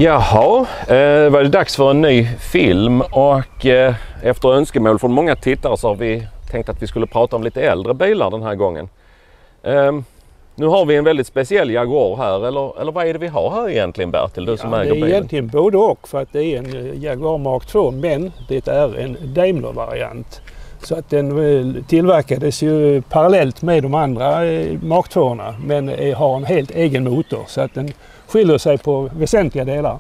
Jaha, var det dags för en ny film och efter önskemål från många tittare så har vi tänkt att vi skulle prata om lite äldre bilar den här gången. Nu har vi en väldigt speciell Jaguar här, eller vad är det vi har här egentligen, Bertil, du som äger bilen? Det är egentligen både och, för att det är en Jaguar Mark 2, men det är en Daimler-variant. Så att den tillverkades ju parallellt med de andra Mark 2-orna, men har en helt egen motor, så att den skiljer sig på väsentliga delar.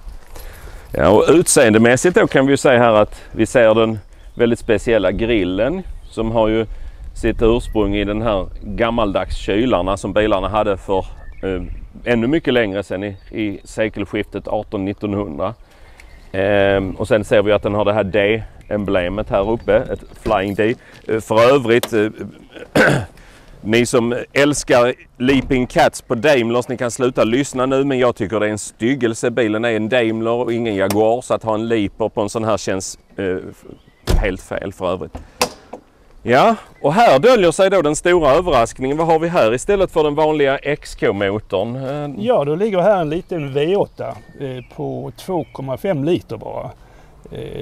Ja, och utseendemässigt då kan vi ju säga här att vi ser den väldigt speciella grillen som har ju sitt ursprung i den här gammaldags kylarna som bilarna hade för ännu mycket längre sedan i sekelskiftet 1800-1900. Och sen ser vi att den har det här D-emblemet här uppe, ett Flying D. För övrigt, ni som älskar Leaping Cats på Daimlers, ni kan sluta lyssna nu, men jag tycker det är en styggelse. Bilen är en Daimler och ingen Jaguar, så att ha en Leaper på en sån här känns helt fel för övrigt. Ja, och här döljer sig då den stora överraskningen. Vad har vi här istället för den vanliga XK-motorn? Ja, då ligger här en liten V8 på 2,5 liter bara.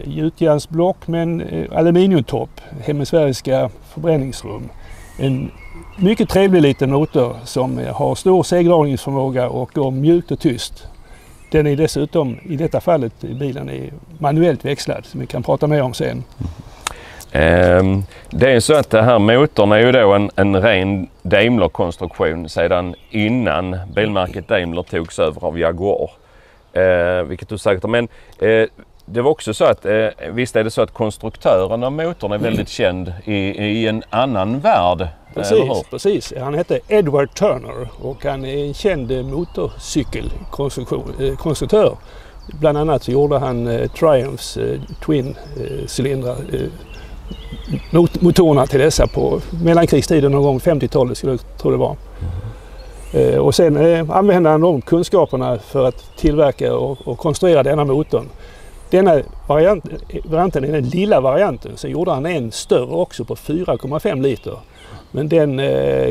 Gjutjärnsblock med en aluminiumtopp, hemisfäriska förbränningsrum. En mycket trevlig liten motor som har stor segdragningsförmåga och går mjukt och tyst. Den är dessutom, i detta fallet, bilen är manuellt växlad, som vi kan prata mer om sen. Det är så att det här motorn är ju då en ren Daimler-konstruktion sedan innan bilmärket Daimler togs över av Jaguar. Vilket du säkert, men det var också så att visst är det så att konstruktören av motorn är väldigt känd i en annan värld. Precis. Han hette Edward Turner och han är en känd motorcykelkonstruktör. Bland annat så gjorde han Triumphs Twin-cylindrar, motorerna till dessa på mellankrigstiden någon gång 50-talet skulle jag tro det var. Och sen använde han de kunskaperna för att tillverka och konstruera denna motorn. Denna varianten är den lilla varianten, sen gjorde han en större också på 4,5 liter. Men den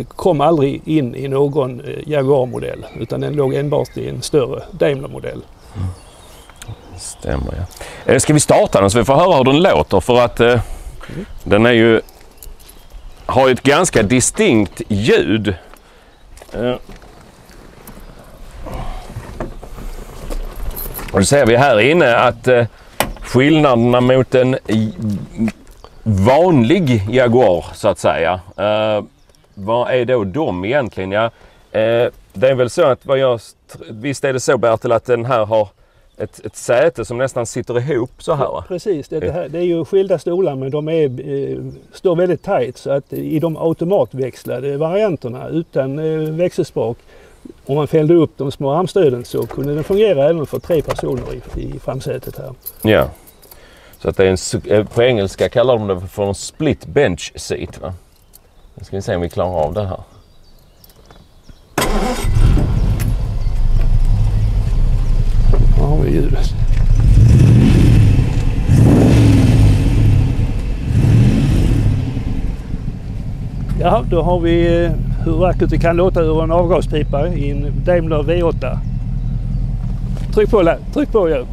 kom aldrig in i någon Jaguar-modell, utan den låg enbart i en större Daimler-modell. Stämmer, ja. Ska vi starta den så vi får höra hur den låter, för att den är ju, har ju ett ganska distinkt ljud. Och då ser vi här inne att skillnaderna mot en vanlig Jaguar så att säga. Vad är då de egentligen? Ja, det är väl så att visst är det så, Bertil, att den här har ett säte som nästan sitter ihop så här, va? Precis, det är ju skilda stolar, men de står väldigt tajt, så att i de automatväxlade varianterna utan växelspak, om man fällde upp de små armstöden så kunde den fungera även för 3 personer i framsätet här. Ja, så att det är på engelska kallar de det för en split bench seat, va? Nu ska vi se om vi klarar av det här. Ja, har vi ljudet. Ja, då har vi hur vackert det kan låta ur en avgaspipa i en Daimler V8. Tryck på ja.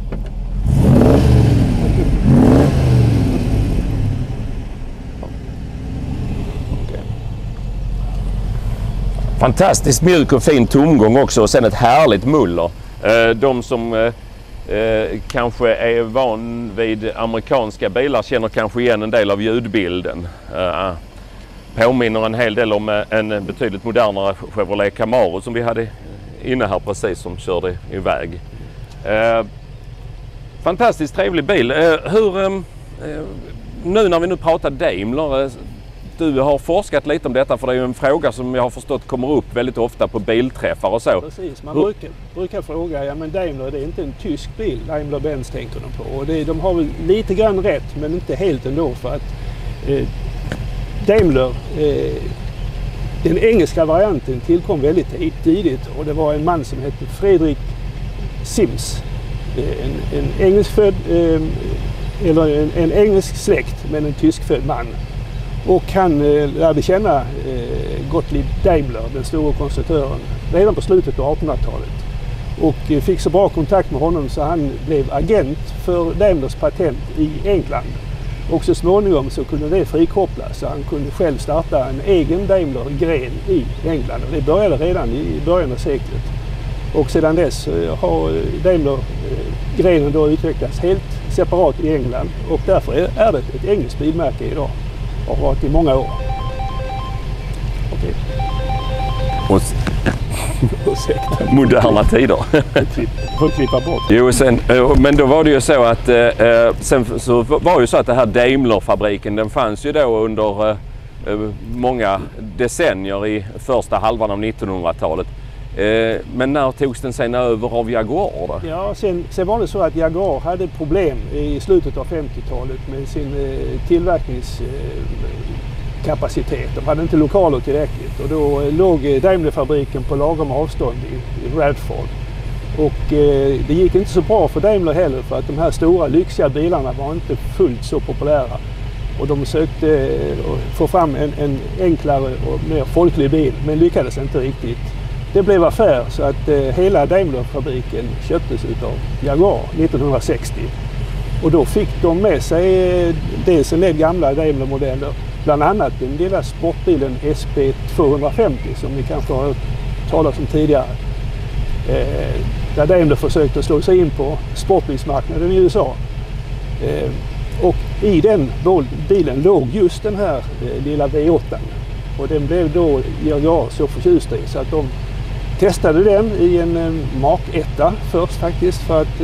Fantastiskt mjuk och fin tomgång också, och sen ett härligt muller. De som kanske är van vid amerikanska bilar känner kanske igen en del av ljudbilden. Påminner en hel del om en betydligt modernare Chevrolet Camaro som vi hade inne här precis, som körde iväg. Fantastiskt trevlig bil. Nu när vi nu pratar Daimler, du har forskat lite om detta, för det är ju en fråga som jag har förstått kommer upp väldigt ofta på bilträffar och så. Precis, man brukar fråga, ja men Daimler, det är inte en tysk bil, Daimler-Benz tänkte de på. Och de har väl lite grann rätt, men inte helt ändå, för att Daimler, den engelska varianten tillkom väldigt tidigt, och det var en man som hette Fredrik Sims, en engelskfödd, eller en engelsk släkt men en tyskfödd man. Och han lärde känna Gottlieb Daimler, den stora konstruktören, redan på slutet av 1800-talet. och fick så bra kontakt med honom så han blev agent för Daimlers patent i England. Och så småningom så kunde det frikopplas så han kunde själv starta en egen Daimler-gren i England. Och det började redan i början av seklet. Och sedan dess har Daimler-grenen då utvecklats helt separat i England och därför är det ett engelskt bilmärke idag. Och har varit i många år. Okej. Moderna tider. Får klippa bort. Jo, men då var det ju så att sen så var ju så att det här Daimler-fabriken den fanns ju då under många decennier i första halvan av 1900-talet. Men när togs den sen över av Jaguar då? Ja, sen var det så att Jaguar hade problem i slutet av 50-talet med sin tillverkningskapacitet. De hade inte lokaler tillräckligt och då låg Daimler-fabriken på lagom avstånd i Radford. Och det gick inte så bra för Daimler heller för att de här stora lyxiga bilarna var inte fullt så populära. Och de sökte få fram en enklare och mer folklig bil men lyckades inte riktigt. Det blev affär så att hela Daimler-fabriken köptes utav Jaguar 1960. Och då fick de med sig dels en del gamla Daimler-modeller, bland annat den lilla sportbilen SP250 som ni kanske har talat om tidigare. Där Daimler försökte slå sig in på sportbilsmarknaden i USA. Och i den bilen låg just den här lilla V8. Och den blev då Jaguar så förtjust i så att de testade den i en Mark 1 först faktiskt för att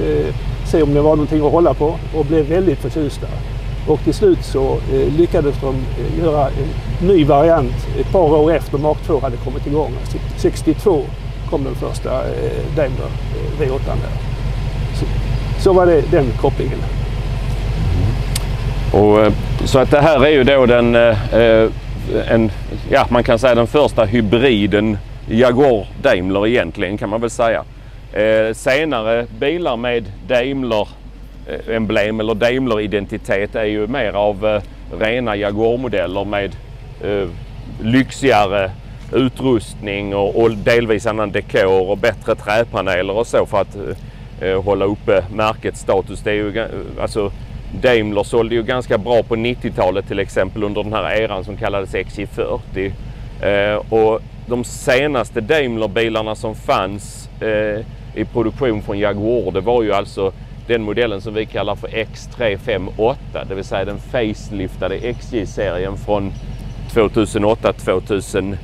se om det var någonting att hålla på och blev väldigt förtjusta. Och till slut så lyckades de göra en ny variant ett par år efter Mark 2 hade kommit igång. 62 kom den första Daimler V8 där. Så var det den kopplingen. Och, så att det här är ju då man kan säga den första hybriden Jaguar-Daimler egentligen kan man väl säga. Senare bilar med Daimler-emblem eller Daimler-identitet är ju mer av rena Jaguar-modeller med lyxigare utrustning och delvis annan dekor och bättre träpaneler och så för att hålla uppe märkets status. Det är ju, alltså, Daimler sålde ju ganska bra på 90-talet till exempel under den här eran som kallades XJ40. Och de senaste Daimler-bilarna som fanns i produktion från Jaguar, det var ju alltså den modellen som vi kallar för X358, det vill säga den faceliftade XJ-serien från 2008-2009.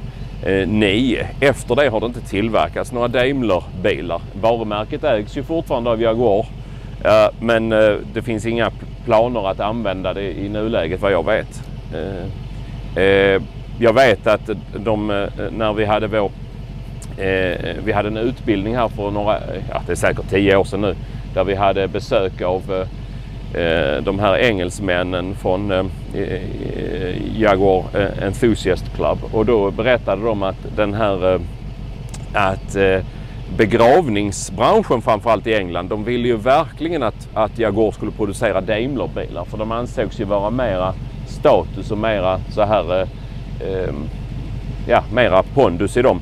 Efter det har det inte tillverkats några Daimler-bilar. Varumärket ägs ju fortfarande av Jaguar, men det finns inga planer att använda det i nuläget vad jag vet. Jag vet att när vi hade vi hade en utbildning här för det är säkert 10 år sedan nu, där vi hade besök av de här engelsmännen från Jaguar Enthusiast Club, och då berättade de att begravningsbranschen framförallt i England, de ville ju verkligen att Jaguar skulle producera Daimler-bilar, för de ansågs ju vara mera status och mera så här mera pondus i dem.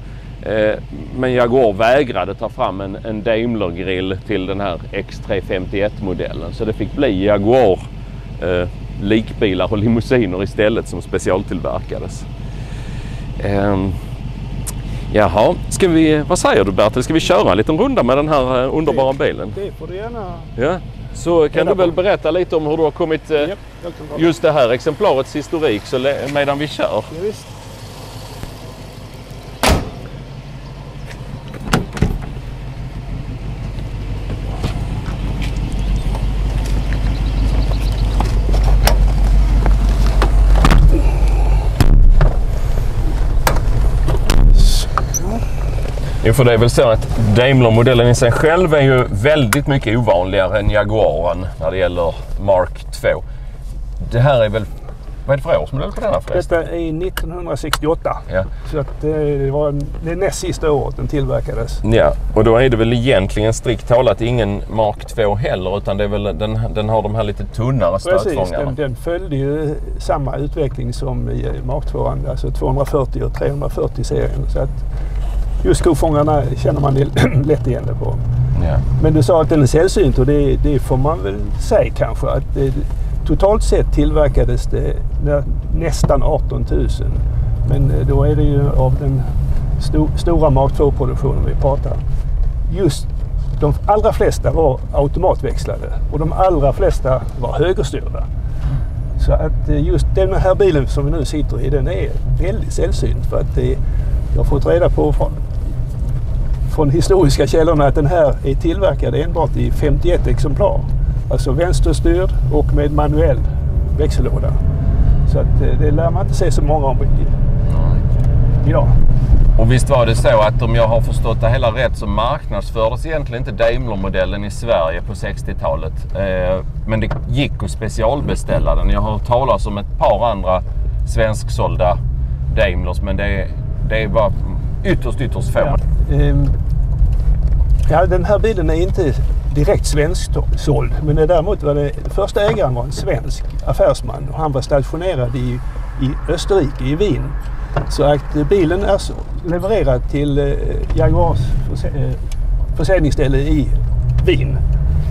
Men Jaguar vägrade ta fram en Daimler-grill till den här X351-modellen, så det fick bli Jaguar likbilar och limousiner istället som specialtillverkades. Jaha, vad säger du Bertil? Ska vi köra en liten runda med den här underbara bilen? Det får du gärna. Ja, så kan du väl berätta lite om hur du har kommit just det här exemplarets historik medan vi kör. Ja, visst. Jo, för det är väl så att Daimler-modellen i sig själv är ju väldigt mycket ovanligare än Jaguaren när det gäller Mark 2. Det här är väl, vad är det för årsmodell på den här förresten? Detta är 1968. Ja. Så att det var det näst sista året den tillverkades. Ja, och då är det väl egentligen strikt talat ingen Mark 2 heller, utan det är väl den har de här lite tunnare stötfångarna. Precis, den följde ju samma utveckling som i Mark 2, alltså 240 och 340-serien. Så att just kofångarna känner man lätt igen det på. Ja. Men du sa att den är sällsynt och det får man väl säga kanske. Att totalt sett tillverkades det nästan 18 000. Men då är det ju av den stora Mark II-produktionen vi pratar. Just de allra flesta var automatväxlade och de allra flesta var högerstyrda. Så att just den här bilen som vi nu sitter i, den är väldigt sällsynt. För att jag har fått reda på från historiska källorna att den här är tillverkad enbart i 51 exemplar. Alltså vänsterstyrd och med manuell växellåda. Så att det lär man inte se så många om idag. Och visst var det så att om jag har förstått det hela rätt så marknadsfördes egentligen inte Daimler-modellen i Sverige på 60-talet. Men det gick att specialbeställa den. Jag har hört talas om ett par andra svensksålda Daimlers, men det var ytterst få. Ja, den här bilen är inte direkt svensksåld, men däremot var det första ägaren var en svensk affärsman och han var stationerad i Österrike, i Wien. Så att bilen är levererad till Jaguars försäljningsställe i Wien.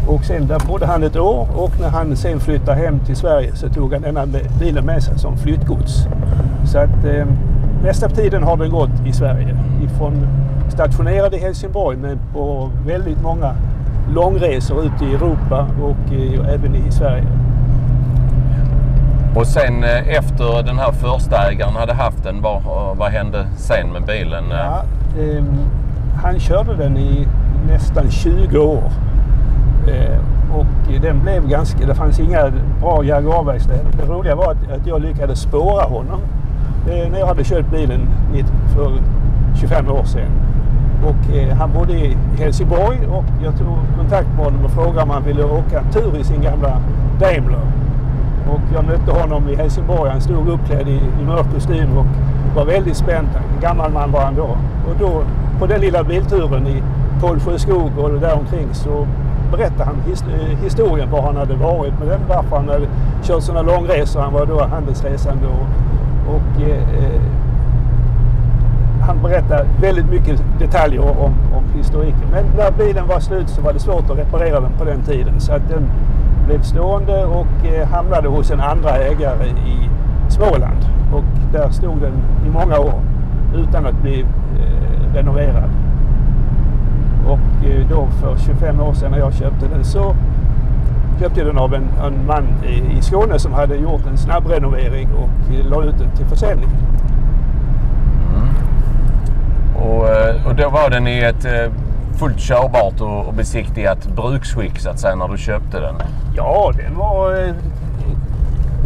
Och sen där bodde han ett år och när han sen flyttade hem till Sverige så tog han denna bilen med sig som flyttgods. Så att mesta tiden har den gått i Sverige. Ifrån stationerad i Helsingborg men på väldigt många långresor ute i Europa och även i Sverige. Och sen efter den här första ägaren hade haft den, vad hände sen med bilen? Ja, han körde den i nästan 20 år. Och den blev det fanns inga bra Jaguar-verkstäder. Det roliga var att jag lyckades spåra honom när jag hade köpt bilen för 25 år sedan. Och han bodde i Helsingborg och jag tog kontakt med honom och frågade om han ville åka en tur i sin gamla Daimler. Och jag mötte honom i Helsingborg. Han stod uppklädd i mörk kostym och var väldigt spänd. En gammal man var han då. Och då på den lilla bilturen i Pålsjöskog och där omkring så berättade han historien var han hade varit med den. Varför han hade kört sådana långresor. Han var då handelsresande och han berättade väldigt mycket detaljer om historiken. Men när bilen var slut så var det svårt att reparera den på den tiden. Så att den blev stående och hamnade hos en andra ägare i Småland. Och där stod den i många år utan att bli renoverad. Och då för 25 år sedan när jag köpte den så köpte jag den av en man i Skåne som hade gjort en snabb renovering och la ut den till försäljning. Och då var den i ett fullt körbart och besiktigat bruksskick så att säga när du köpte den? Ja, den var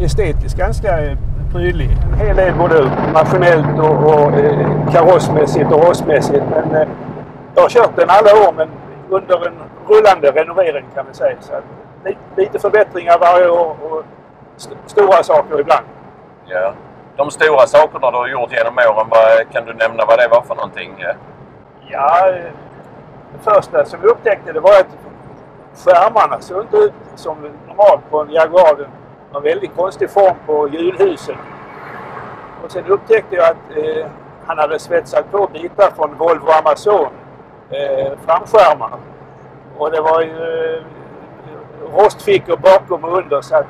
estetiskt ganska prydlig. En hel del både maskinellt och karossmässigt och rostmässigt. Men jag har kört den alla år men under en rullande renovering kan man säga. Så att lite förbättringar varje år och stora saker ibland. Ja. De stora sakerna du har gjort genom åren, kan du nämna vad det var för någonting? Ja, det första som vi upptäckte det var att skärmarna såg inte ut som normalt på en Jaguar. Det var en väldigt konstig form på hjulhusen. Och sen upptäckte jag att han hade svetsat på bitar från Volvo Amazon framskärmar. Och det var ju rostfickor bakom och under så att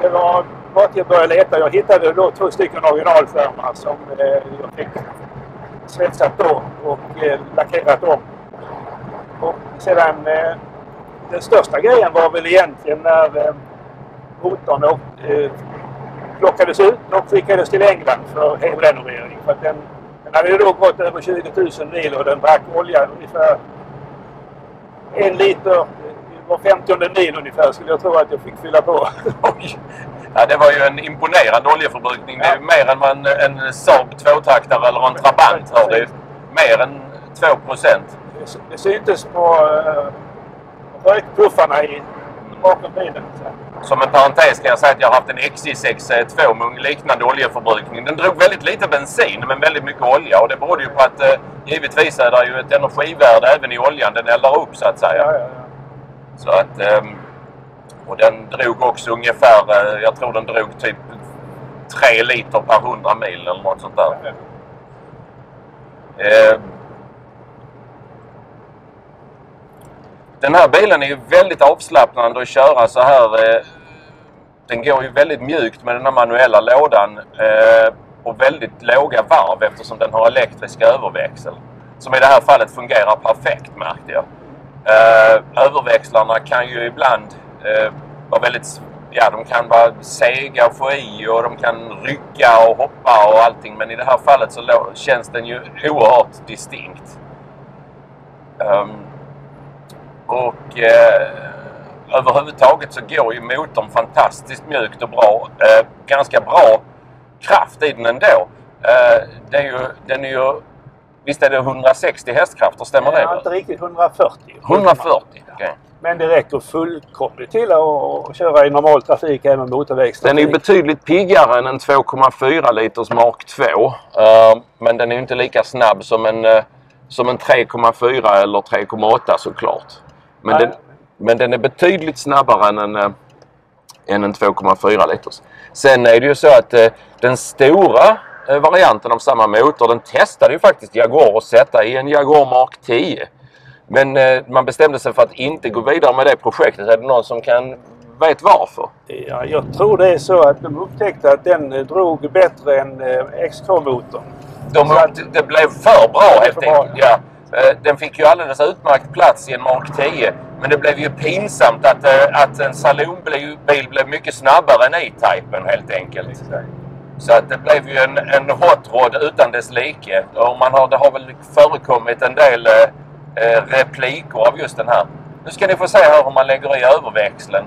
det var bara att jag började leta. Jag hittade då 2 stycken originalskärmar som jag fick svetsat på och lackerat om. Och sedan den största grejen var väl egentligen när motorn plockades ut och skickades till England för helrenovering. För att den hade ju då gått över 20 000 mil och den drack olja ungefär 1 liter var 50:e mil ungefär skulle jag tro att jag fick fylla på. Ja, det var ju en imponerande oljeförbrukning. Ja. Det är mer än man en Saab 2-taktare eller en Trabant har. Det är mer än 2%. Det syntes på rökpuffarna bakom bilen. Som en parentes kan jag säga att jag har haft en XJ6 2 med liknande oljeförbrukning. Den drog väldigt lite bensin men väldigt mycket olja. Och det berodde ju på att givetvis är det ju ett energivärde även i oljan. Den eldar upp så att säga. Ja. Så att, och den drog också ungefär, jag tror den drog typ 3 liter per 100 mil eller något sånt där. Den här bilen är ju väldigt avslappnande att köra så här. Den går ju väldigt mjukt med den här manuella lådan och väldigt låga varv eftersom den har elektrisk överväxel. Som i det här fallet fungerar perfekt, märkte jag. Överväxlarna kan ju ibland vara väldigt... Ja, de kan vara sega och få i och de kan rycka och hoppa och allting. Men i det här fallet så känns den ju oerhört distinkt. Överhuvudtaget så går ju motorn fantastiskt mjukt och bra. Ganska bra kraft i den ändå. Den är ju... Visst är det 160 hästkrafter, stämmer det? Inte riktigt 140. 140, okej. Men det räcker fullkomligt till att köra i normal trafik, även motorvägstrafik. Den är betydligt piggare än en 2,4 liters Mark 2. Men den är inte lika snabb som en 3,4 eller 3,8 såklart. Men den är betydligt snabbare än en 2,4 liters. Sen är det ju så att den stora varianten av samma motor, den testade ju faktiskt Jaguar att sätta i en Jaguar Mark 10. Men man bestämde sig för att inte gå vidare med det projektet. Är det någon som vet varför? Ja, jag tror det är så att de upptäckte att den drog bättre än XK-motorn. Det blev för bra helt enkelt. Ja. Den fick ju alldeles utmärkt plats i en Mark 10. Men det blev ju pinsamt att en salonbil blev mycket snabbare än E-Typen helt enkelt. Exakt. Så att det blev ju en hot rod utan dess like. Och det har väl förekommit en del repliker av just den här. Nu ska ni få se här hur man lägger i överväxeln.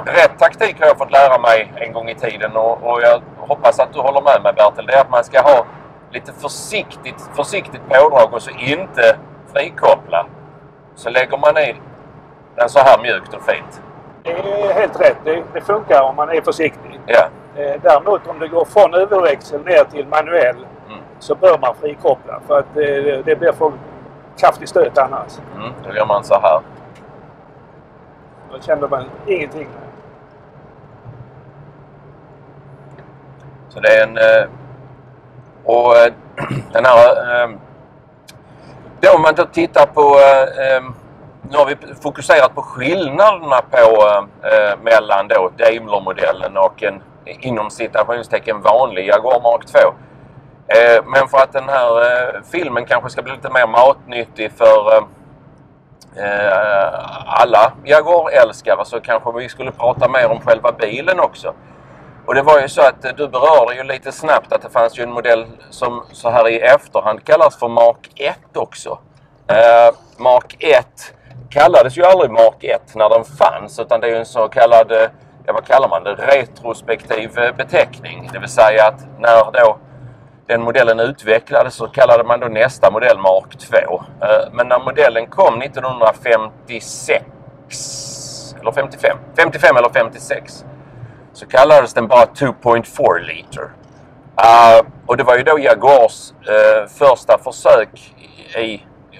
Rätt taktik har jag fått lära mig en gång i tiden och jag hoppas att du håller med mig, Bertil. Det är att man ska ha lite försiktigt pådrag och så inte frikoppla. Så lägger man i den så här mjukt och fint. Det är helt rätt. Det funkar om man är försiktig. Ja. Däremot om det går från överväxel ner till manuell så bör man frikoppla. För att det blir för kraftig stöt annars. Då gör man så här. Då känner man ingenting. Så det är och den här... Då om man då tittar på... Nu har vi fokuserat på skillnaderna mellan då Daimler-modellen och en inom citationstecken vanlig Jaguar Mark 2. Men för att den här filmen kanske ska bli lite mer matnyttig för alla Jaguar-älskare så kanske vi skulle prata mer om själva bilen också. Och det var ju så att du berörde ju lite snabbt att det fanns ju en modell som så här i efterhand kallas för Mark 1 också. Mark 1 kallades ju aldrig Mark 1 när den fanns, utan det är ju en så kallad, vad kallar man det, retrospektiv beteckning. Det vill säga att när då den modellen utvecklades så kallade man då nästa modell Mark 2. Men när modellen kom 1956 eller 55 eller 56 så kallades den bara 2.4 liter. Och det var ju då Jaguars första försök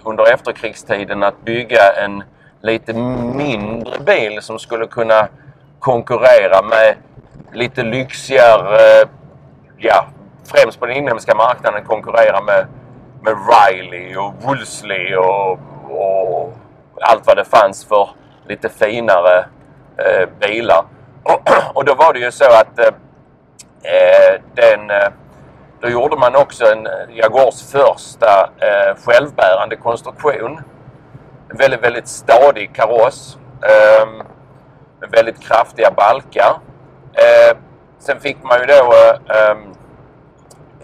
under efterkrigstiden att bygga en lite mindre bil som skulle kunna konkurrera med lite lyxigare, främst på den inhemska marknaden konkurrera med Riley och Wolseley och allt vad det fanns för lite finare bilar. Och då var det ju så att då gjorde man också en Jaguars första självbärande konstruktion. En väldigt, väldigt stadig kaross. Med väldigt kraftiga balkar. Sen fick man ju då,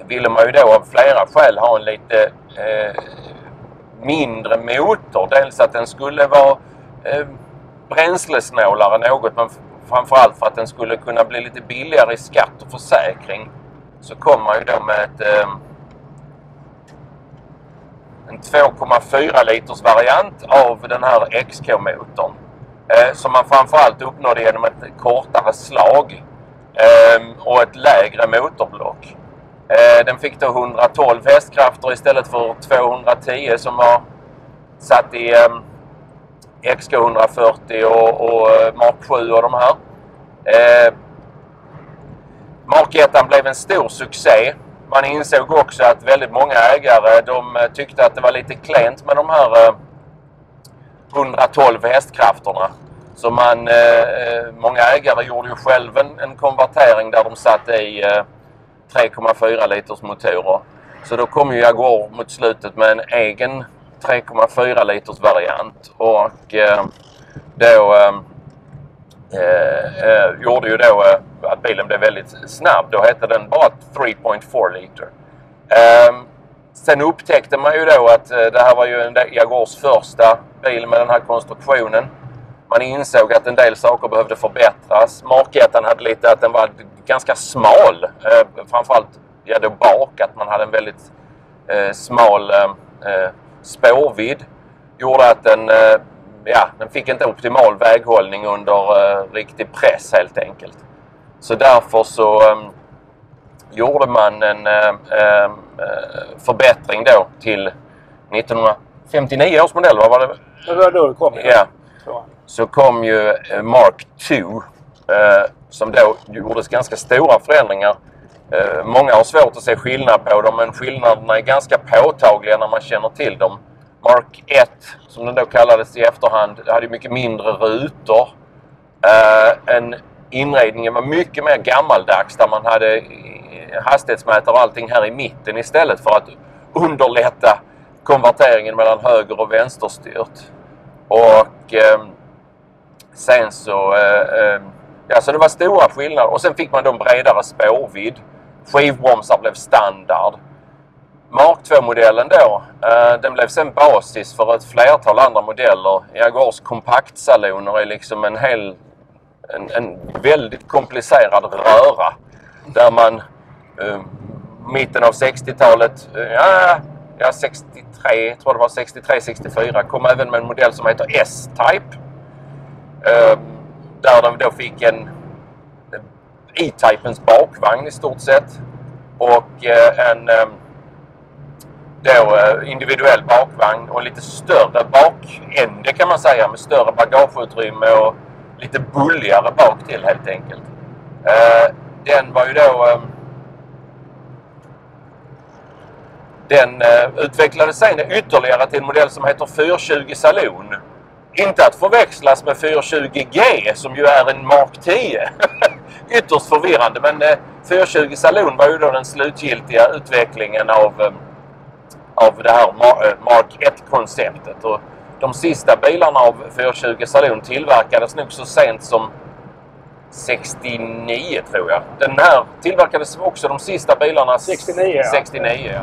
ville man ju då av flera skäl ha en lite mindre motor. Dels att den skulle vara bränslesnålare något, men framförallt för att den skulle kunna bli lite billigare i skatt och försäkring. Så kom man ju då med en 2,4 liters variant av den här XK-motorn. Som man framförallt uppnådde genom ett kortare slag och ett lägre motorblock. Den fick då 112 hästkrafter istället för 210 som var satt i XK 140 och Mark 7 och de här. Mark 1 blev en stor succé. man insåg också att väldigt många ägare, de tyckte att det var lite klent med de här 112 hästkrafterna. Så många ägare gjorde ju själv en konvertering där de satte i 3,4 liters motorer. Så då kom ju Jaguar mot slutet med en egen 3,4 liters variant. Och då gjorde ju då att bilen blev väldigt snabb. Då hette den bara 3,4 liter. Sen upptäckte man ju då att det här var ju Jaguars första bil med den här konstruktionen. Man insåg att en del saker behövde förbättras. Marketten hade lite att den var ganska smal. Framförallt då bak, att man hade en väldigt smal spårvidd. Gjorde att den fick inte optimal väghållning under riktig press helt enkelt. Så därför så gjorde man en förbättring då till 1959 års modell. Vad var det? Det var då det kom. Ja. Så kom ju Mark II som då gjordes ganska stora förändringar. Många har svårt att se skillnad på dem, men skillnaderna är ganska påtagliga när man känner till dem. Mark 1, som den då kallades i efterhand, hade mycket mindre rutor. Inredningen var mycket mer gammaldags, där man hade hastighetsmätare och allting här i mitten istället för att underlätta konverteringen mellan höger- och vänsterstyrt. Och sen så så det var stora skillnader. Och sen fick man då en bredare spårvidd. Skivbromsar blev standard. Mark II-modellen då, den blev sen basis för ett flertal andra modeller. Jaguars kompaktsaloner är liksom en väldigt komplicerad röra. Där man mitten av 60-talet, 63, tror det var 63-64, kom även med en modell som heter S-Type. Där de då fick en E-Typens bakvagn i stort sett. Och en individuell bakvagn och lite större bakände kan man säga, med större bagageutrymme och lite bulligare bak till helt enkelt. Den var ju då den utvecklades sen ytterligare till en modell som heter 420 Saloon. Inte att förväxlas med 420G som ju är en Mark 10. Ytterst förvirrande, men 420 Saloon var ju då den slutgiltiga utvecklingen av det här Mark 1-konceptet. Och de sista bilarna av 420 Saloon tillverkades nog så sent som 69 tror jag. Den här tillverkades också de sista bilarna 69. Ja.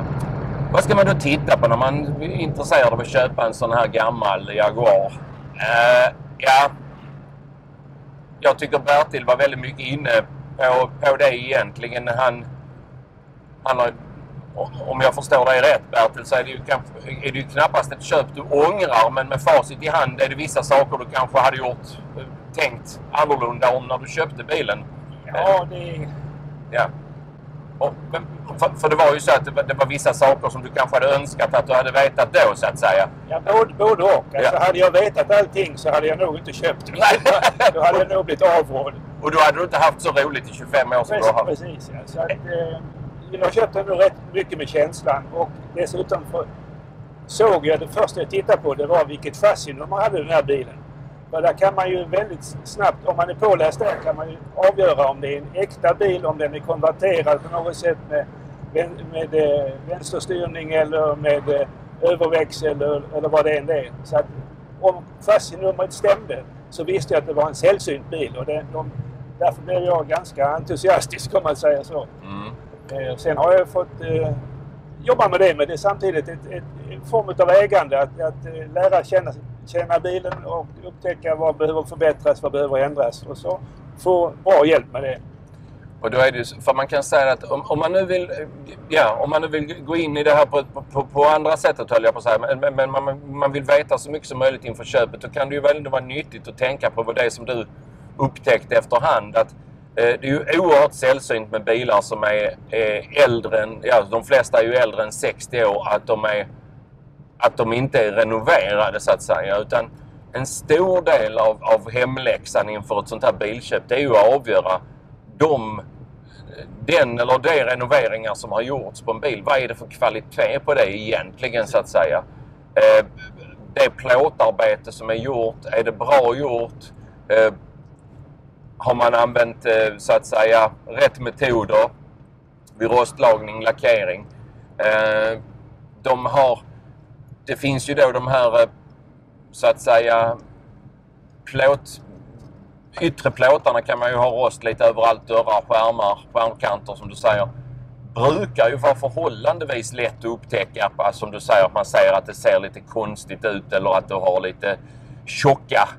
Vad ska man då titta på när man är intresserad av att köpa en sån här gammal Jaguar? Jag tycker Bertil var väldigt mycket inne på det egentligen. Han har, om jag förstår dig rätt Bertil, så är det ju knappast ett köp du ångrar, men med facit i hand är det vissa saker du kanske hade tänkt annorlunda om när du köpte bilen. Ja, det... Ja. För det var ju så att det var vissa saker som du kanske hade önskat att du hade vetat då, så att säga. Ja, både och. Alltså, hade jag vetat allting så hade jag nog inte köpt det. Då hade jag nog blivit avrådd. Och då hade du inte haft så roligt i 25 år som du har haft. Precis, ja. Så att, jag köpte nog rätt mycket med känslan. Och dessutom såg jag det första jag tittade på, det var vilket chassinummer hade den här bilen. För där kan man ju väldigt snabbt, om man är påläst där, kan man ju avgöra om det är en äkta bil, om den är konverterad på något sätt med vänsterstyrning eller med överväxel eller vad det än är. Så att om chassinumret stämde så visste jag att det var en sällsynt bil, och därför blev jag ganska entusiastisk, om man säger så. Sen har jag fått jobba med det, men det är samtidigt en form av ägande, att lära känna bilen och upptäcka vad behöver förbättras, vad behöver ändras, och så få bra hjälp med det. Och då är det, för man kan säga att om man nu vill gå in i det här på andra sättet, höll jag på att säga, men man vill veta så mycket som möjligt inför köpet, då kan det ju väl vara nyttigt att tänka på vad det är som du upptäckte efterhand, att det är ju oerhört sällsynt med bilar som är äldre än, de flesta är ju äldre än 60 år, att de inte är renoverade så att säga, utan en stor del av hemläxan inför ett sånt här bilköp, det är ju att avgöra de den eller de renoveringar som har gjorts på en bil, vad är det för kvalitet på det egentligen så att säga? Det plåtarbete som är gjort, är det bra gjort? Har man använt så att säga rätt metoder vid rostlagning, lackering? Det finns ju då de här så att säga yttre plåtarna kan man ju ha rost lite överallt, dörrar, skärmar, skärmkanter som du säger. Brukar ju vara förhållandevis lätt att upptäcka, som du säger, att man säger att det ser lite konstigt ut eller att du har lite tjocka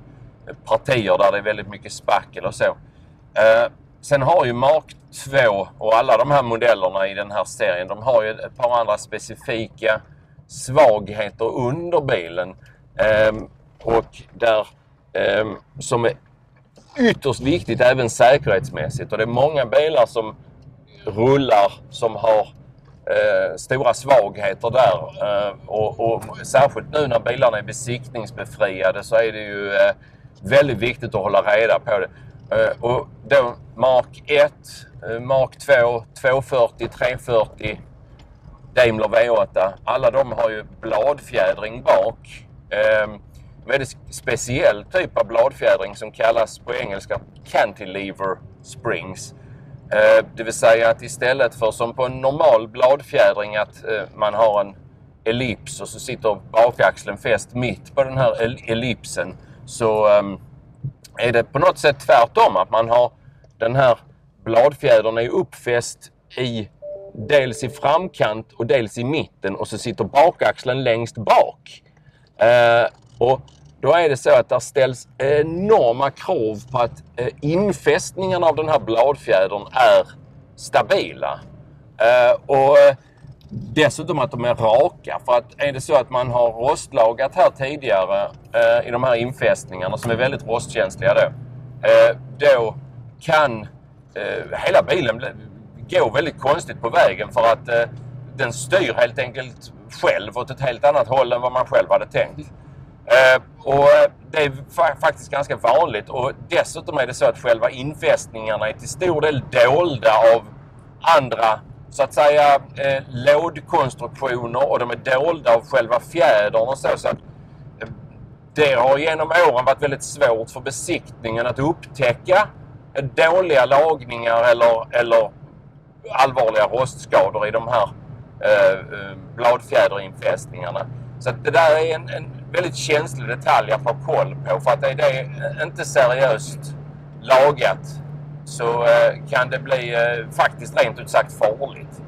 partier där det är väldigt mycket spackel och så. Sen har ju Mark 2 och alla de här modellerna i den här serien, de har ju ett par andra specifika svagheter under bilen och där som är ytterst viktigt även säkerhetsmässigt. Och det är många bilar som rullar som har stora svagheter där och särskilt nu när bilarna är besiktningsbefriade så är det ju väldigt viktigt att hålla reda på det. Och då Mark 1, Mark 2, 240, 340, Daimler V8, alla de har ju bladfjädring bak. Väldigt speciell typ av bladfjädring som kallas på engelska cantilever springs. Det vill säga att istället för som på en normal bladfjädring att man har en ellips och så sitter bakaxeln fäst mitt på den här ellipsen, så är det på något sätt tvärtom, att man har den här bladfjädern är uppfäst i dels i framkant och dels i mitten och så sitter bakaxeln längst bak. Och då är det så att det ställs enorma krav på att infästningarna av den här bladfjädern är stabila. Och dessutom att de är raka. För att är det så att man har rostlagat här tidigare i de här infästningarna som är väldigt rostkänsliga då kan hela bilen gå väldigt konstigt på vägen för att den styr helt enkelt själv åt ett helt annat håll än vad man själv hade tänkt. Och det är faktiskt ganska vanligt, och dessutom är det så att själva infästningarna är till stor del dolda av andra så att säga lådkonstruktioner, och de är dolda av själva fjädern och så att det har genom åren varit väldigt svårt för besiktningen att upptäcka dåliga lagningar eller allvarliga rostskador i de här bladfjäderinfästningarna. Så att det där är en väldigt känslig detalj att ha koll på, för att är det inte seriöst lagat så kan det bli faktiskt rent ut sagt farligt.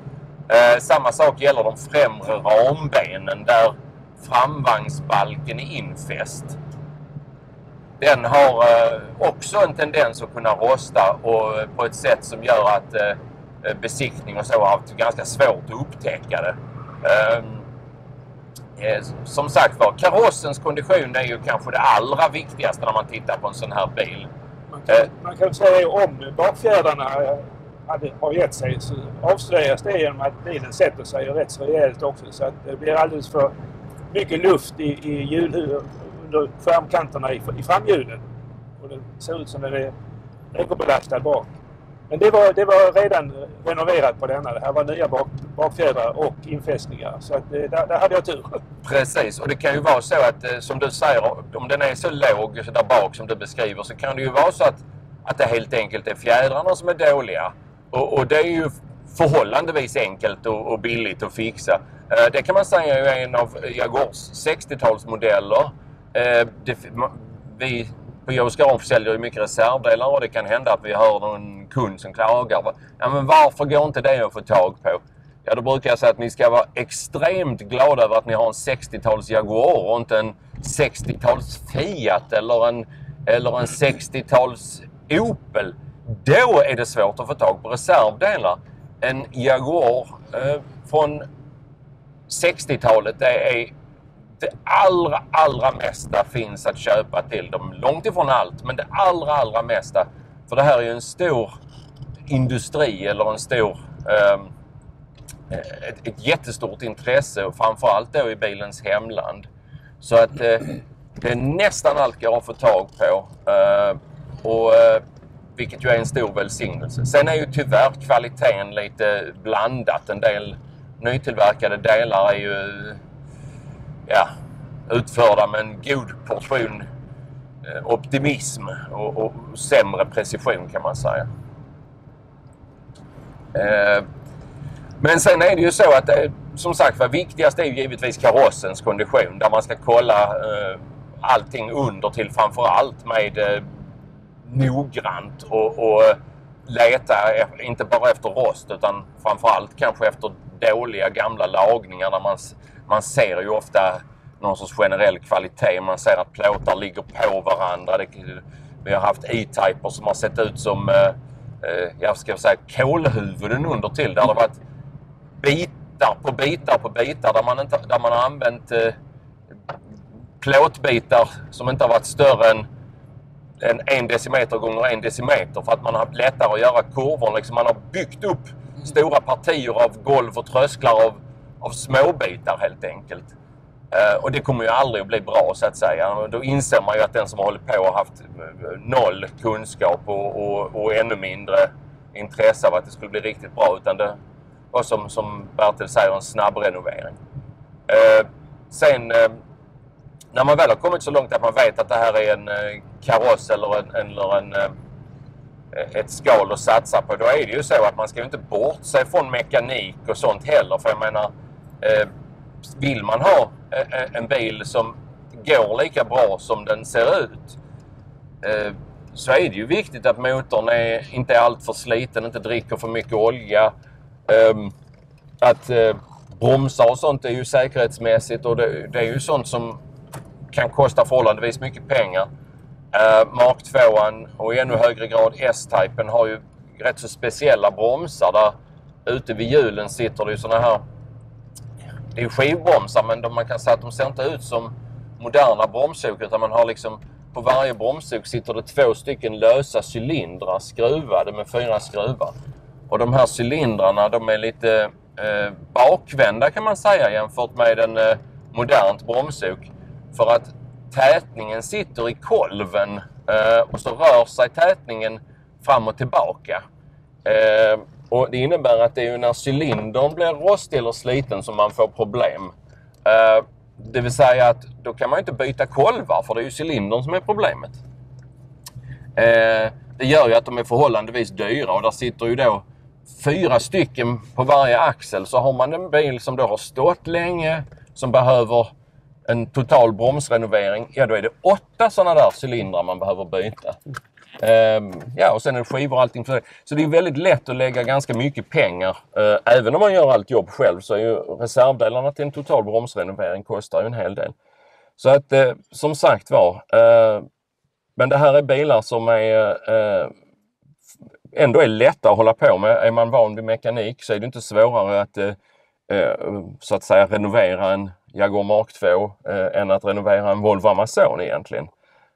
Samma sak gäller de främre rambenen där framvagnsbalken är infäst. Den har också en tendens att kunna rosta och på ett sätt som gör att besiktning och så har haft ganska svårt att upptäcka det. Som sagt var, karossens kondition är ju kanske det allra viktigaste när man tittar på en sån här bil. Man kan säga om bakfjädrarna har gett sig, så avslöjas det genom att bilen sätter sig rätt så rejält också, så att det blir alldeles för mycket luft i hjulhuvudet under skärmkanterna i framhjulen, och det ser ut som det är ekobelastad bak. Men det var redan renoverat på denna. Det här var nya bakfjädrar och infästningar. Så att där hade jag tur. Precis, och det kan ju vara så att som du säger, om den är så låg så där bak som du beskriver, så kan det ju vara så att det helt enkelt är fjädrarna som är dåliga. Och det är ju förhållandevis enkelt och billigt att fixa. Det kan man säga är en av Jaguars 60-talsmodeller. Vi på Jaguar säljer ju mycket reservdelar, och det kan hända att vi hör någon kund som klagar. Ja, men varför går inte det att få tag på? Ja, då brukar jag säga att ni ska vara extremt glada över att ni har en 60-tals Jaguar och inte en 60-tals Fiat eller en 60-tals Opel. Då är det svårt att få tag på reservdelar. En Jaguar från 60-talet, det allra mesta finns att köpa till dem. Långt ifrån allt, men det allra mesta. För det här är ju en stor industri, eller en stor ett jättestort intresse, och framförallt då i bilens hemland. Så att det nästan allt går att få tag på. Och vilket ju är en stor välsignelse. Sen är ju tyvärr kvaliteten lite blandat. En del nytillverkade delar är ju utförda med en god portion optimism och sämre precision kan man säga. Men sen är det ju så att som sagt vad viktigast är ju givetvis karossens kondition, där man ska kolla allting under till framförallt med noggrant och leta inte bara efter rost utan framförallt kanske efter dåliga gamla lagningar där man ser ju ofta någon sorts generell kvalitet. Man ser att plåtar ligger på varandra. Vi har haft E-typer som har sett ut som kolhuvuden under till, där det har varit bitar på bitar där man har använt plåtbitar som inte har varit större än 1 decimeter gånger 1 decimeter för att man har haft lättare att göra kurvor. Liksom man har byggt upp stora partier av golv och trösklar av småbitar helt enkelt. Och det kommer ju aldrig att bli bra så att säga. Då inser man ju att den som håller på har haft noll kunskap och ännu mindre intresse av att det skulle bli riktigt bra, utan det var som Bertil säger en snabb renovering. Sen när man väl har kommit så långt att man vet att det här är en kaross eller ett skal att satsa på, då är det ju så att man ska ju inte bortse från mekanik och sånt heller. För jag menar, vill man ha en bil som går lika bra som den ser ut, så är det ju viktigt att motorn inte är allt för sliten, inte dricker för mycket olja. Att bromsar och sånt är ju säkerhetsmässigt, och det är ju sånt som kan kosta förhållandevis mycket pengar. Mark 2 och i ännu högre grad S-typen har ju rätt så speciella bromsar där ute vid hjulen sitter det ju såna här, det är ju skivbromsar, men man kan säga att de ser inte ut som moderna bromsok, utan man har liksom på varje bromsok sitter det 2 stycken lösa cylindrar skruvade med 4 skruvar. Och de här cylindrarna, de är lite bakvända kan man säga jämfört med en modernt bromsok. För att tätningen sitter i kolven och så rör sig tätningen fram och tillbaka. Och det innebär att det är ju när cylindern blir rostig eller sliten som man får problem. Det vill säga att då kan man inte byta kolvar, för det är ju cylindern som är problemet. Det gör ju att de är förhållandevis dyra, och där sitter ju då 4 stycken på varje axel. Så har man en bil som då har stått länge, som behöver en total bromsrenovering, ja då är det 8 sådana där cylindrar man behöver byta. Och sen är det skivor och allting för det. Så det är väldigt lätt att lägga ganska mycket pengar. Även om man gör allt jobb själv, så är ju reservdelarna till en total bromsrenovering kostar ju en hel del. Så att som sagt var, men det här är bilar som är ändå är lätta att hålla på med. Är man van vid mekanik så är det inte svårare att så att säga renovera en Jaguar Mark 2 än att renovera en Volvo Amazon egentligen.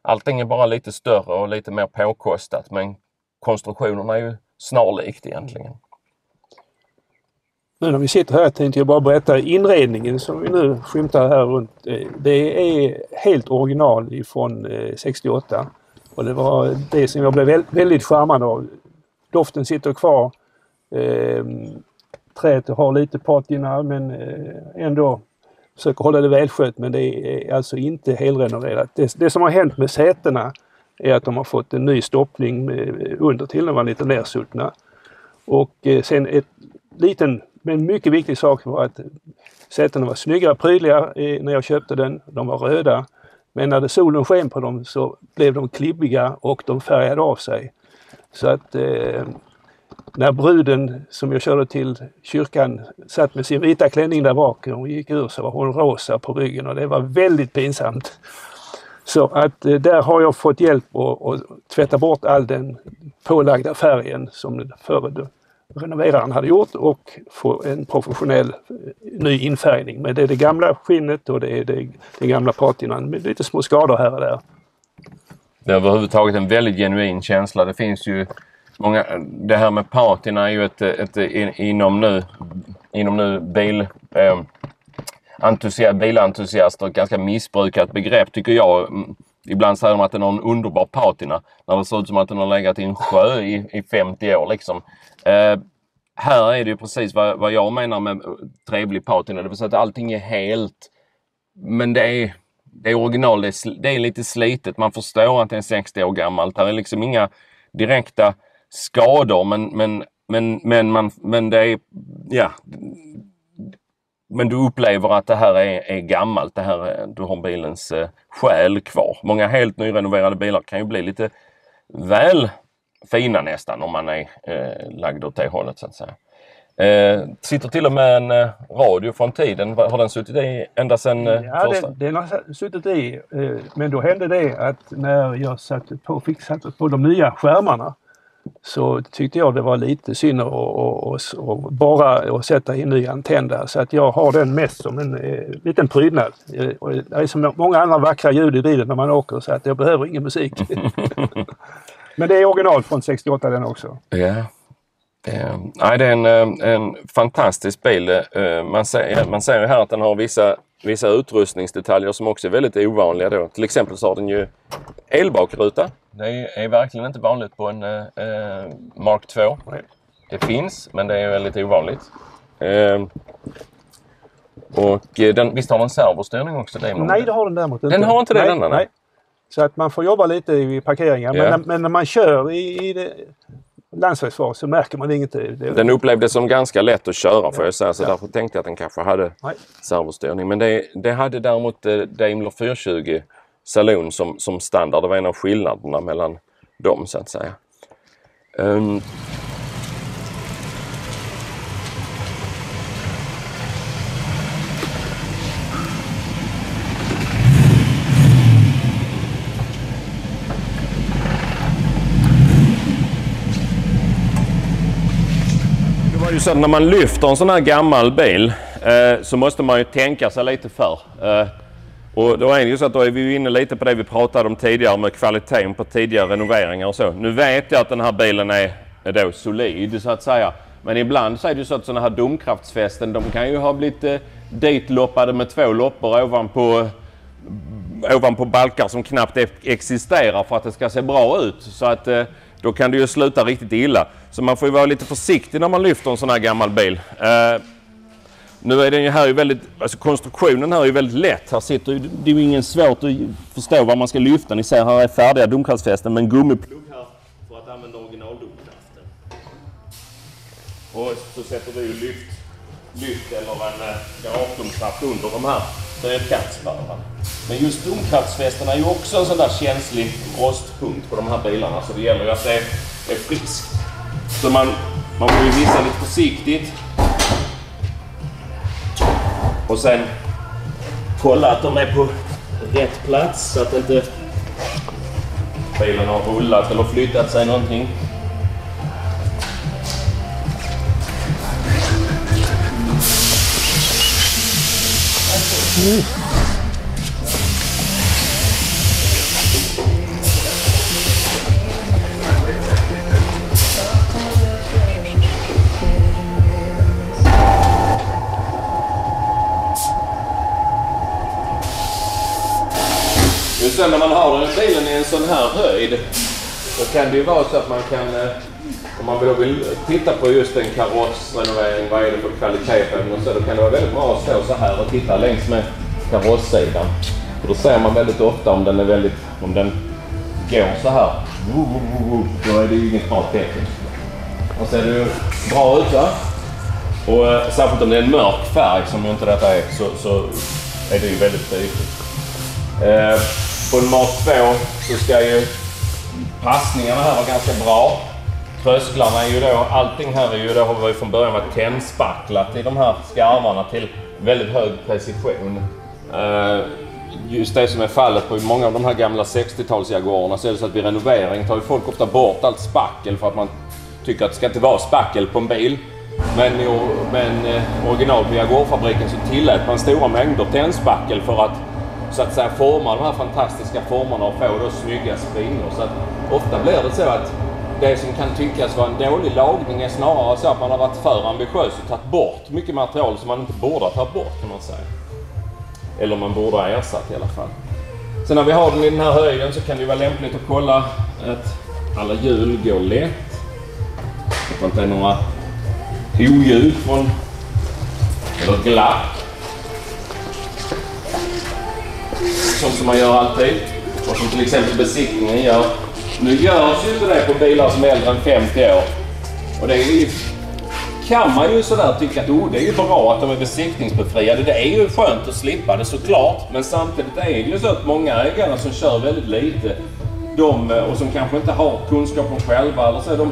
Allting är bara lite större och lite mer påkostat, men konstruktionerna är ju snarlikt egentligen. Nu när vi sitter här tänkte jag bara berätta inredningen som vi nu skymtar här runt. Det är helt original ifrån 68. Och det var det som jag blev väldigt charmad av. Doften sitter kvar. Träet har lite patina, men ändå försöker hålla det välskött, men det är alltså inte helrenoverat. Det som har hänt med sätena är att de har fått en ny stoppning under till, de var lite nersuttna. Och sen ett liten men mycket viktig sak var att sätena var snygga, prydliga när jag köpte den. De var röda, men när solen sken på dem så blev de klibbiga och de färgade av sig. Så att när bruden som jag körde till kyrkan satt med sin vita klänning där bak och gick ur, så var hon rosa på ryggen, och det var väldigt pinsamt. Så att där har jag fått hjälp att tvätta bort all den pålagda färgen som förre renoveraren hade gjort, och få en professionell ny infärgning. Men det är det gamla skinnet och det är den gamla patinan med lite små skador här och där. Det är överhuvudtaget en väldigt genuin känsla. Det finns ju många, det här med patina är ju ett inom nu bilentusiaster ett ganska missbrukat begrepp tycker jag. Ibland säger de att den har en underbar patina när det ser ut som att den har legat i en sjö i 50 år liksom. Här är det ju precis vad jag menar med trevlig patina. Det vill säga att allting är helt, men det är original, det är lite slitet. Man förstår att det är 60 år gammalt. Det är liksom inga direkta skador, men det är, ja, men du upplever att det här är gammalt. Det här, du har bilens själ kvar. Många helt nyrenoverade bilar kan ju bli lite väl fina nästan om man är lagd åt det hållet så att säga. Sitter till och med en radio från tiden. Har den suttit i ända sedan första? Den har suttit i. Men då hände det att när jag fick satt på de nya skärmarna så tyckte jag det var lite synd att bara sätta in ny antenn där. Så att jag har den mest som en liten prydnad. Det är så många andra vackra ljud i bilen när man åker så att jag behöver ingen musik. Men det är original från 68 den också. Ja. Nej, det är en fantastisk bil. Man säger ju här att den har vissa utrustningsdetaljer som också är väldigt ovanliga då. Till exempel så har den ju elbakruta. Det är verkligen inte vanligt på en Mark 2. Det finns, men det är väldigt ovanligt. Och visst har den servostyrning också? Nej, det har den däremot inte. Den har inte det? Nej. Så att man får jobba lite i parkeringen. Yeah. Men när man kör i det landsvägsfart så märker man ingenting. Den upplevdes som ganska lätt att köra får jag säga. Så därför tänkte jag att den kanske hade servostyrning. Men det hade däremot Daimler 420 Saloon som standard. Det var en av skillnaderna mellan dem så att säga. Så när man lyfter en sån här gammal bil så måste man ju tänka sig lite för. Och då är det ju så att då är vi inne lite på det vi pratade om tidigare med kvaliteten på tidigare renoveringar och så. Nu vet jag att den här bilen är då solid så att säga. Men ibland så är det ju så att sådana här domkraftsfästen de kan ju ha blivit ditloppade med 2 loppor ovanpå balkar som knappt existerar för att det ska se bra ut. Så att då kan det ju sluta riktigt illa. Så man får ju vara lite försiktig när man lyfter en sån här gammal bil. Nu är den ju här ju väldigt, alltså konstruktionen här är ju väldigt lätt. Här sitter det är ju ingen svårt att förstå vad man ska lyfta. Ni ser här är färdiga domkraftsfästen med en gummiplugg här för att använda originaldomkraften. Och så sätter vi ju lyft eller en garagedomkraft under de här drivkraftsspärrarna. Men just domkraftsfästena är ju också en sån där känslig rostpunkt på de här bilarna. Så det gäller ju att det är friskt. Så man får ju visa lite försiktigt. Och sen kolla att de är på rätt plats så att inte bilen har rullat eller flyttat sig någonting. Sen när man har bilen i en sån här höjd så kan det ju vara så att man kan, om man vill titta på just en karossrenovering, vad är det för kvalitet på den och så, då kan det vara väldigt bra att stå så här och titta längs med karosssidan. För då ser man väldigt ofta om den går så här, då är det ju inget bra tecken. Och så är det ju bra ut va? Och särskilt om det är en mörk färg som ju inte detta är så är det ju väldigt tydligt. På en Mark 2 så ska ju passningarna här vara ganska bra. Trösklarna är ju då, allting här är ju då har vi från början varit tändspacklat i de här skarvarna till väldigt hög precision. Just det som är fallet på många av de här gamla 60-talsjaguarerna så är det så att vid renovering tar ju folk ofta bort allt spackel för att man tycker att det ska inte vara spackel på en bil. Men original på Jaguarfabriken så tillät man stora mängder tändspackel för att så att säga forma de här fantastiska formerna och få då snygga springor. Så att ofta blir det så att det som kan tyckas vara en dålig lagning är snarare så att man har varit för ambitiös och tagit bort mycket material som man inte borde ha tagit bort kan man säga. Eller man borde ha ersatt i alla fall. Sen när vi har den i den här höjden så kan det vara lämpligt att kolla att alla hjul går lätt. Så att det inte är några oljud från eller glapp. Sånt som man gör alltid. Och som till exempel besiktningen gör. Nu görs ju inte det på bilar som är äldre än 50 år. Och det är ju, kan man ju sådär tycka att det är ju bra att de är besiktningsbefriade. Det är ju skönt att slippa det såklart. Men samtidigt är det ju så att många ägare som kör väldigt lite och som kanske inte har kunskapen själva eller så,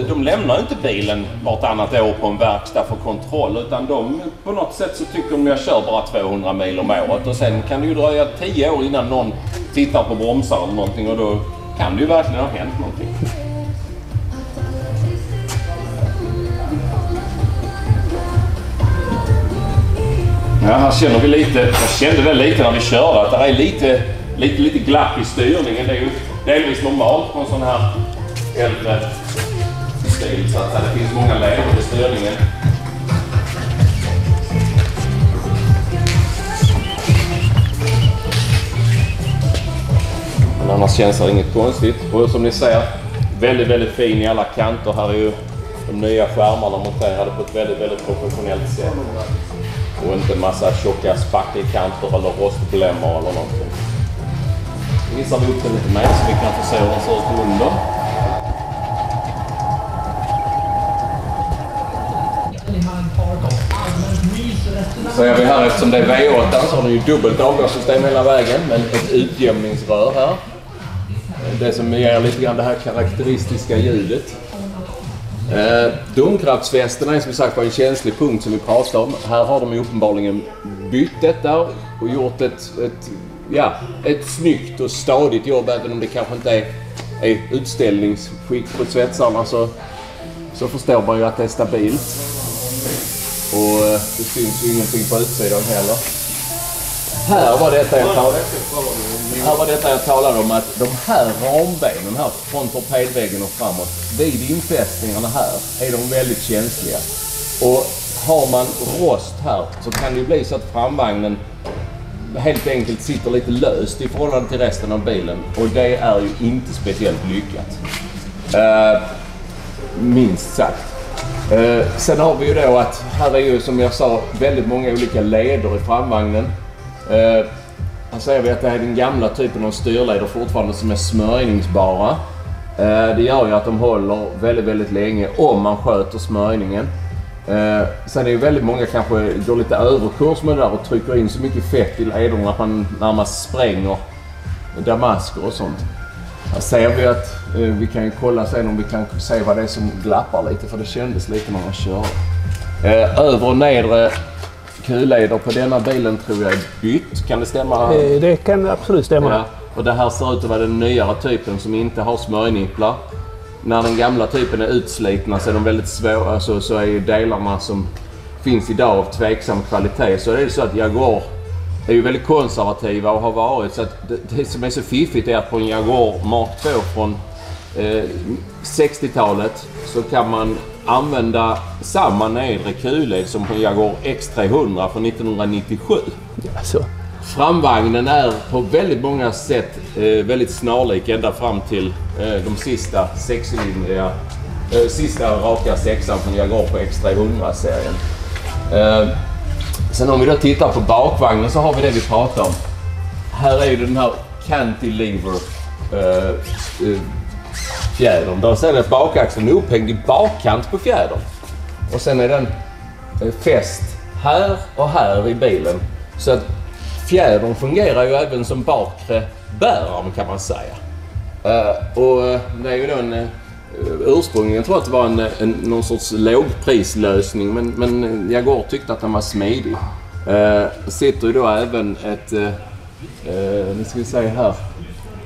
de lämnar inte bilen vartannat år på en verkstad för kontroll, utan de på något sätt så tycker de jag kör bara 200 mil om året och sen kan det ju dröja 10 år innan någon tittar på bromsar eller någonting och då kan det ju verkligen ha hänt någonting. Ja, här känner vi lite, jag kände det lite när vi körde att det är lite glapp i styrningen. Det är ju delvis normalt på en sån här äldre stil så att det finns många leder i styrningen. Men annars känns det inget konstigt. Och som ni ser, väldigt fin i alla kanter. Här är ju de nya skärmarna monterade på ett väldigt professionellt sätt. Och inte en massa tjocka spackelkanter eller rostblämmor eller någonting. Vi visar upp den lite mer så vi kan få se hur den ser ut under. Ser vi här, eftersom det är V8 så har den ju dubbelt avgassystem hela vägen med ett utjämningsrör här. Det som ger lite grann det här karaktäristiska ljudet. Domkraftsfästena är som sagt var en känslig punkt som vi pratade om. Här har de ju uppenbarligen bytt detta och gjort ett snyggt och stadigt jobb, även om det kanske inte är utställningsskick på svetsarna så förstår man ju att det är stabilt. Och det syns ju ingenting på utsidan heller. Här var detta jag talade om, att de här rambenen här från torpedväggen och framåt, vid infästningarna här är de väldigt känsliga. Och har man rost här så kan det ju bli så att framvagnen helt enkelt sitter lite löst i förhållande till resten av bilen. Och det är ju inte speciellt lyckat. Minst sagt. Sen har vi ju då att här är ju som jag sa väldigt många olika leder i framvagnen. Här ser vi att det är den gamla typen av styrleder fortfarande som är smörjningsbara. Det gör ju att de håller väldigt länge om man sköter smörjningen. Sen är det ju väldigt många kanske går lite överkurs med det där och trycker in så mycket fett i lederna att man närmast spränger damasker och sånt. Här ser vi att vi kan ju kolla sen om vi kan se vad det är som glappar lite, för det kändes lite när man kör. Över och nedre kulleder på denna bilen tror jag är bytt. Kan det stämma? Det kan absolut stämma. Ja. Och det här ser ut att vara den nyare typen som inte har smörjnipplar. När den gamla typen är utslitna så är de väldigt svåra, alltså, så är ju delarna som finns idag av tveksam kvalitet. Så är det så att Jaguar är ju väldigt konservativa och har varit, så att det som är så fiffigt är att på en Jaguar Mark II från 60-talet så kan man använda samma nedre kulled som på en Jaguar X300 från 1997. Alltså. Framvagnen är på väldigt många sätt väldigt snarlik ända fram till de sista sista raka sexan från Jaguar på X300-serien. Sen om vi då tittar på bakvagnen så har vi det vi pratar om. Här är ju den här cantilever fjädern. Där sen är bakaxeln upphängd i bakkant på fjädern. Och sen är den fäst här och här i bilen. Så att fjädern fungerar ju även som bakre bärarm kan man säga. Och det är ju då ursprungligen tror jag att det var någon sorts lågprislösning, men Jaguar tyckte att den var smidig. Sitter ju då även ett, nu ska vi säga här,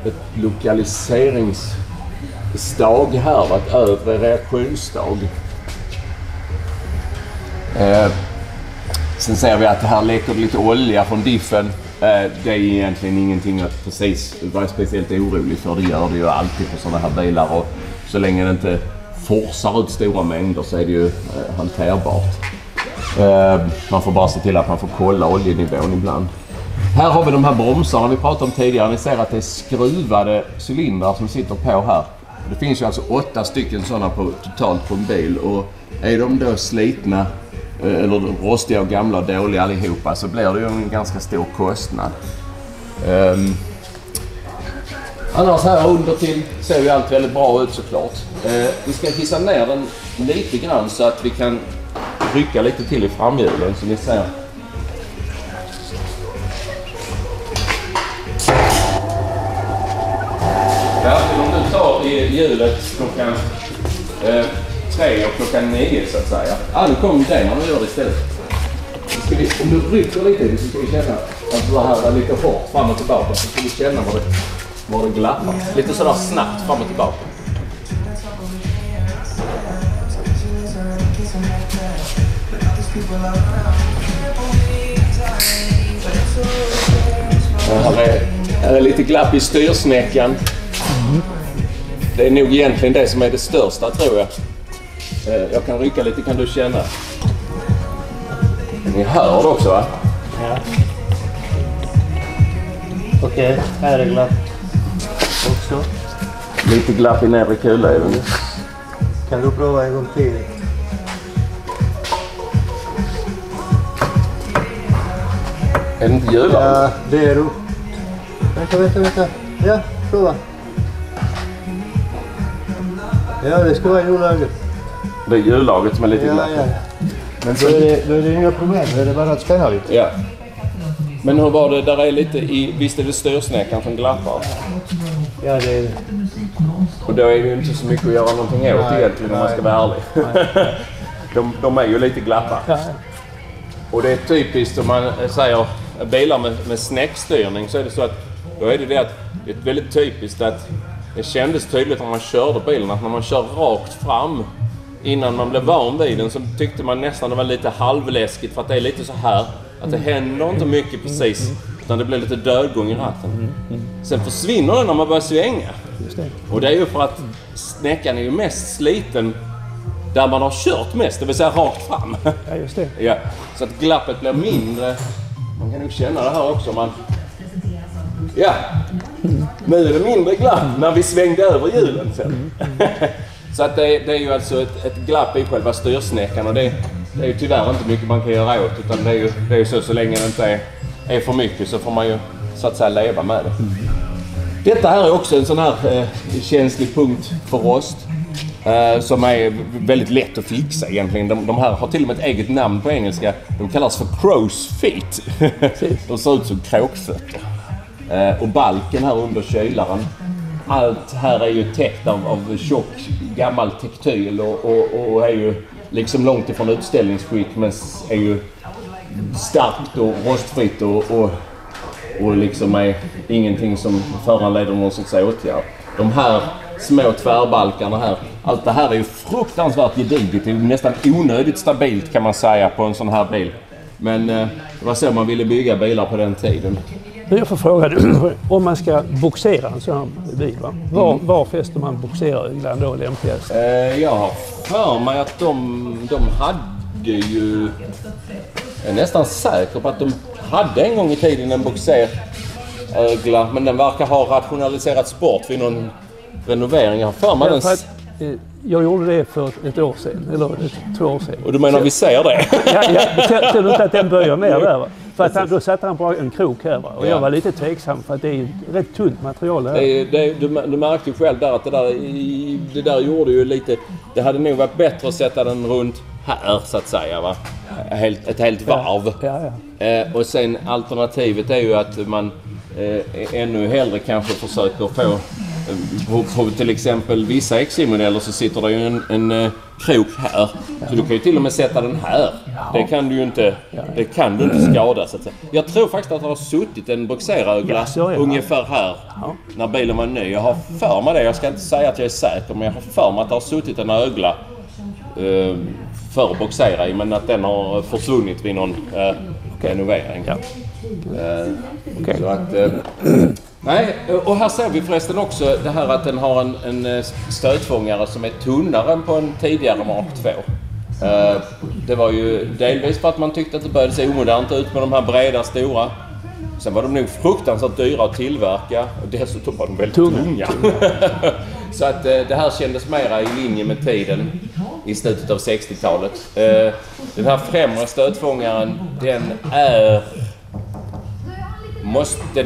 ett lokaliseringsstag här, ett övre reaktionsstag. Sen ser vi att det här läcker lite olja från diffen. Det är egentligen ingenting att precis vara speciellt orolig för. Det gör det ju alltid på sådana här bilar, och så länge det inte forsar ut stora mängder så är det ju hanterbart. Man får bara se till att man får kolla oljenivån ibland. Här har vi de här bromsarna vi pratade om tidigare. Ni ser att det är skruvade cylindrar som sitter på här. Det finns ju alltså 8 stycken sådana totalt på en bil. Och är de då slitna eller rostiga och gamla och dåliga allihopa så blir det ju en ganska stor kostnad. Annars här under till ser ju allt väldigt bra ut såklart. Vi ska hissa ner den lite grann så att vi kan rycka lite till i framhjulen så ni ser. Om du tar i hjulet klockan 3 och klockan 9 så att säga. Nu kommer det när vi gör det istället. Om du rycker lite så ska vi känna att det här är lite hårt fram och tillbaka. Så ska vi känna var det glappar. Lite sådär snabbt fram och tillbaka. Här är lite glapp i styrsnäckan. Det är nog egentligen det som är det största tror jag. Jag kan rycka lite, kan du känna? Ni hör det också va? Ja. Okej, här är glapp också. Lite glapp i nedre kulöven. Kan du prova en gång till? Är det inte hjullaget? Ja, det är du. Vänta. Ja, prova. Ja, det ska vara hjullaget. Det är hjullaget som är lite glapp. Ja. Men då är det inga problem, då är det bara att spänna lite. Ja. Men hur var det, där är lite i, visst är det styrsnäckan som glappar? Ja, det är det. Och då är det ju inte så mycket att göra någonting åt egentligen om man ska vara ärlig. de är ju lite glappar. Ja. Och det är typiskt om man säger bilar med snäckstyrning så är det så att då är det att det är väldigt typiskt att det kändes tydligt när man körde bilen att när man kör rakt fram innan man blev van vid den så tyckte man nästan det var lite halvläskigt för att det är lite så här att det händer inte mycket precis utan det blir lite dödgång i ratten. Sen försvinner den när man börjar svänga. Just det. Och det är ju för att snäckan är ju mest sliten där man har kört mest, det vill säga rakt fram. Ja, just det. Ja, så att glappet blir mindre. Man kan nog känna det här också. Ja, nu är det mindre glapp när vi svängde över hjulen sen. Så att det är ju alltså ett glapp i själva styrsnäckan och det är ju tyvärr inte mycket man kan göra åt utan det är ju så länge det inte är för mycket så får man ju så att säga leva med det. Detta här är också en sån här känslig punkt för rost. Som är väldigt lätt att fixa egentligen. De här har till och med ett eget namn på engelska. De kallas för crow's feet. De ser ut som kråkfötter. Och balken här under kylaren. Allt här är ju täckt av tjock gammal tektyl och är ju liksom långt ifrån utställningsskick men är ju starkt och rostfritt och liksom är ingenting som föranleder någon sorts åtgärd. De här små tvärbalkarna här, allt det här är ju fruktansvärt gediget. Det är ju nästan onödigt stabilt kan man säga på en sån här bil. Men det var så man ville bygga bilar på den tiden. Jag får fråga om man ska boxera en sån här bil, va? Var fäster man boxeröglan då lämpligast? Jag har för mig att de hade ju... Jag är nästan säker på att de hade en gång i tiden en boxerögla, men den verkar ha rationaliserats bort vid någon renovering. Jag har för mig jag gjorde det för ett år sedan, eller 2 år sedan. Och du menar vi ser det? Ja, ser du inte att den börjar ner där, va? För att då satte han på en krok här, va? Och jag var lite tveksam för att det är rätt tunt material där. Du märkte ju själv där att det där gjorde ju lite... Det hade nog varit bättre att sätta den runt här så att säga, va? Ett helt varv. Ja. Och sen alternativet är ju att man ännu hellre kanske försöker få på till exempel vissa XC-modeller så sitter det ju en krok här. Så du kan ju till och med sätta den här. Det kan du ju inte, det kan du inte skada så att säga. Jag tror faktiskt att det har suttit en boxerögla ungefär här när bilen var ny. Jag har för mig det, jag ska inte säga att jag är säker, men jag har för mig att det har suttit en ögla för att boxera i, men att den har försvunnit vid någon renovering. Så att... Nej, och här ser vi förresten också det här att den har en stötfångare som är tunnare än på en tidigare Mark 2. Det var ju delvis för att man tyckte att det började se omodernt ut med de här breda stora. Sen var de nog fruktansvärt dyra att tillverka och dessutom var de väldigt tunga. Så att det här kändes mera i linje med tiden i slutet av 60-talet. Den här främre stötfångaren, den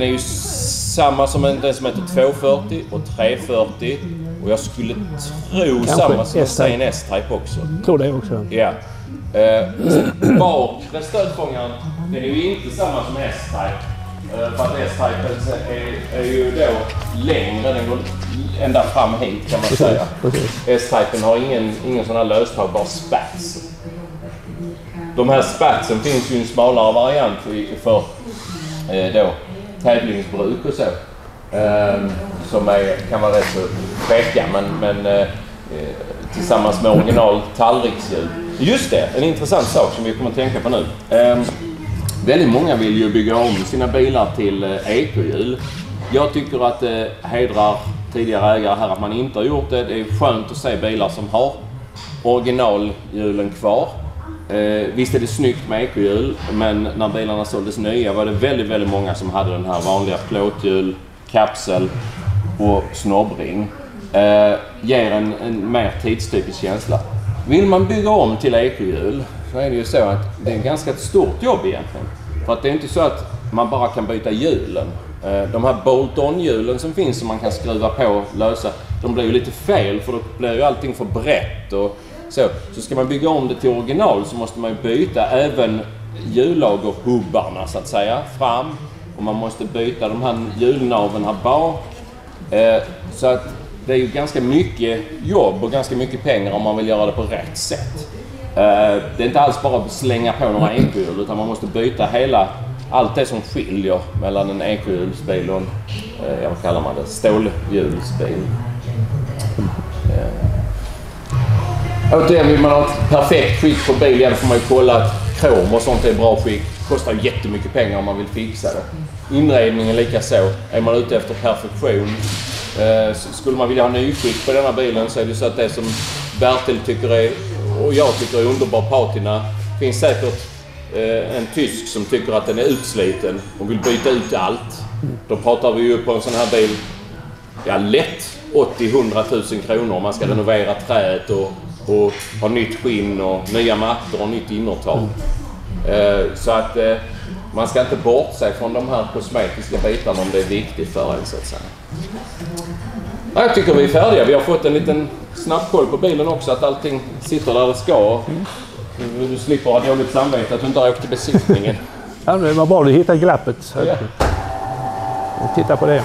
är ju samma som den som heter 240 och 340. Och jag skulle tro kanske samma som en S-Type också. Tror det också. Ja. Bakre stötfångaren, den är ju inte samma som S-Type. För att S-Typen är ju då längre, den går ända fram hit kan man säga. S-Typen har ingen sån här löstagbar spats. De här spatsen finns ju i en smalare variant för då tävlingsbruk och så. Som kan vara rätt så fräcka men tillsammans med original tallrikshjul. Just det, en intressant sak som vi kommer att tänka på nu. Väldigt många vill ju bygga om sina bilar till EK-hjul. Jag tycker att det hedrar tidigare ägare här att man inte har gjort det. Det är skönt att se bilar som har originalhjulen kvar. Visst är det snyggt med EK-hjul, men när bilarna såldes nya var det väldigt många som hade den här vanliga plåthjul, kapsel och snobbring. Ger en mer tidstypisk känsla. Vill man bygga om till EK-hjul så är det ju så att det är ett ganska stort jobb egentligen. För att det är inte så att man bara kan byta hjulen. De här bolt-on-hjulen som finns som man kan skruva på och lösa, de blir ju lite fel för då blir ju allting för brett och så ska man bygga om det till original så måste man ju byta även hjullagerhubbarna så att säga fram och man måste byta de här hjulnaven här bak. Så att det är ju ganska mycket jobb och ganska mycket pengar om man vill göra det på rätt sätt. Det är inte alls bara att slänga på några EK-hjul utan man måste byta allt det som skiljer mellan en EK-hjulsbil och en, vad kallar man det, stålhjulsbil. Återigen, vill man ha ett perfekt skick på bilen får man ju kolla att krom och sånt är bra skick. Kostar jättemycket pengar om man vill fixa det. Inredningen lika så. Är man ute efter perfektion, skulle man vilja ha nyskick på denna bilen så är det så att det som Bertil tycker är och jag tycker är underbar patina. Finns säkert en tysk som tycker att den är utsliten och vill byta ut allt. Då pratar vi ju på en sån här bil lätt 80-100 000 kronor om man ska renovera träet och ha nytt skinn och nya mattor och nytt innertak. Så att man ska inte bortse från de här kosmetiska bitarna om det är viktigt för en så att säga. Jag tycker vi är färdiga. Vi har fått en liten snabbkoll på bilen också att allting sitter där det ska. Du slipper ha dåligt samvete att du inte har åkt till besiktningen. Ja, det var bra att du hittade glappet. Ja. Titta på det.